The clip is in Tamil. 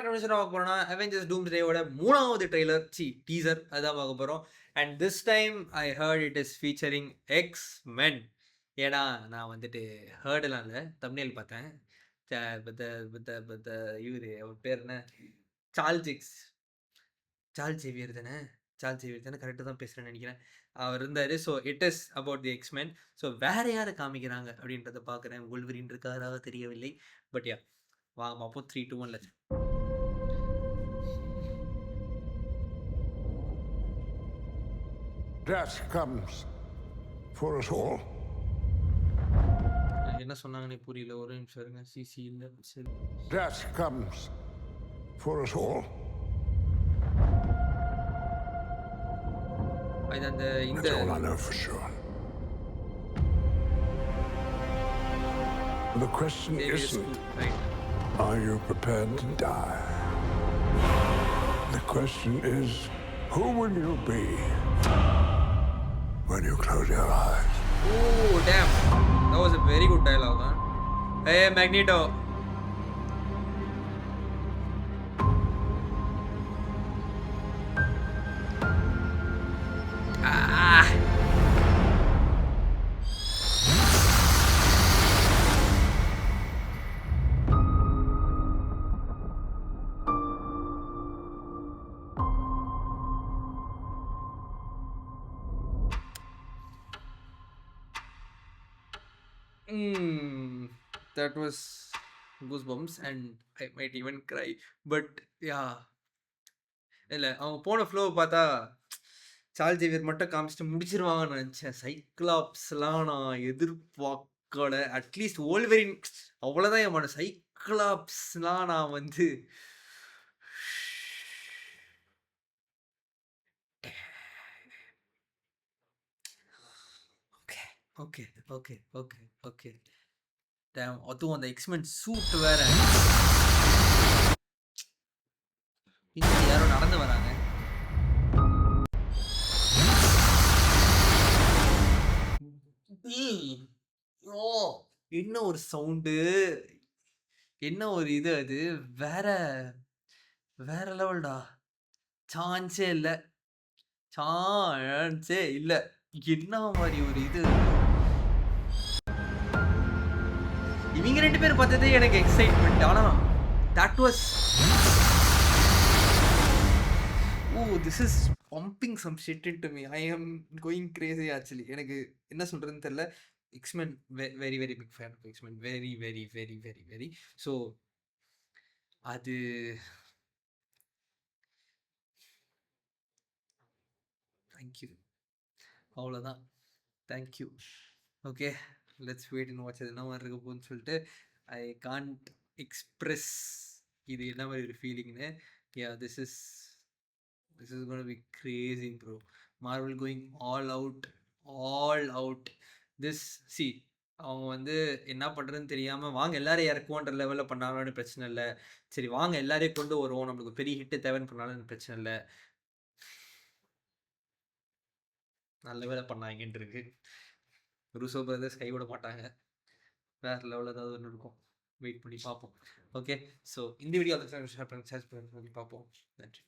கன்வென்ஷன் பார்க்க போறோம்னா அவெஞ்சர்ஸ் டூம்ஸ்டேவோட 3வது ட்ரெய்லர் டீசர் அதான் பார்க்க போறோம். And this time I heard it is featuring X Men. ஏன்னா நான் வந்துட்டு ஹர்டெல்லாம் இல்லை, தம்ப்நெயில் பார்த்தேன். இவரு அவர் பேர் என்ன, சார்ல் ஜேவியர் தானே கரெக்டாக தான் பேசுகிறேன்னு நினைக்கிறேன். அவர் இருந்தார். So it is about the X-Men. So வேற யாரை காமிக்கிறாங்க அப்படின்றத பார்க்குறேன். வுல்வரின் இருக்காராக தெரியவில்லை. பட் யா, வாங்க பார்ப்போம். 3, 2, 1 லட்சம். Death comes for us all. என்ன சொன்னாங்கன்னு புரியல, ஒரு நிமிஷம் இருங்க. சிசி இல்லை, சரி. Death comes for us all. அது அந்த இந்த That's all I know for sure. The question isn't, are you prepared to die? The question is, who will you be when you close your eyes? Oh, damn. That was a very good dialogue, huh? Hey, Magneto. That was goosebumps and I might even cry. But yeah, இல்லை அவங்க போன ஃப்ளோவை பார்த்தா சார்ல் ஜேவியர் மட்டும் காமிச்சிட்டு முடிச்சிருவாங்கன்னு நினச்சேன். சைக்ளாப்ஸ்லாம் நான் எதிர்பார்க்கல. அட்லீஸ்ட் வோல்வெரின் அவ்வளோதான் என் மன. சைக்ளாப்ஸ்லாம் நான் வந்து okay okay okay okay damn. அதுவும் அந்த எக்ஸ்மென் சூட் வேற. பின்னாடி யாரோ நடந்து வராங்க. என்ன ஒரு சவுண்டு, என்ன ஒரு இது, அது வேற வேற லெவல்டா. சான்ஸே இல்லை, சான்ஸே இல்லை. என்ன மாதிரி ஒரு இது. இவங்க 2 பேர் பார்த்ததே எனக்கு எக்ஸைட்மெண்ட். ஆனால் that was, oh, this is pumping some shit into me. I am going crazy actually. எனக்கு என்ன சொல்றதுன்னு தெரியல. X Men very very big fan of X Men. Very very very very very. So அது தேங்க்யூ, அவ்வளோதான். Thank you. Okay, let's wait and watch. அது என்ன மாதிரி இருக்க போகுதுன்னு சொல்லிட்டு ஐ கான்ட் எக்ஸ்பிரஸ் இது என்ன மாதிரி ஒரு ஃபீலிங்னு. Yeah, this is gonna be crazy bro. Marvel going all out. This சி, அவங்க வந்து என்ன பண்ணுறதுன்னு தெரியாமல் வாங்க எல்லாரும் இறக்குவோன்ற லெவலில் பண்ணாலும் பிரச்சனை இல்லை. சரி வாங்க எல்லாரையும் கொண்டு வருவோம், நம்மளுக்கு பெரிய ஹிட்டு தேவைன்னு பண்ணாலும் பிரச்சனை இல்லை. நல்ல வேலை பண்ணாங்கன்னு இருக்கு. ரூசோ பிரதர்ஸ் கைவிட மாட்டாங்க. வேறு லெவலில் ஏதாவது ஒன்று இருக்கும். வெயிட் பண்ணி பார்ப்போம். ஓகே, ஸோ இந்த வீடியோ ஷேர் பண்ணி பார்ப்போம். நன்றி.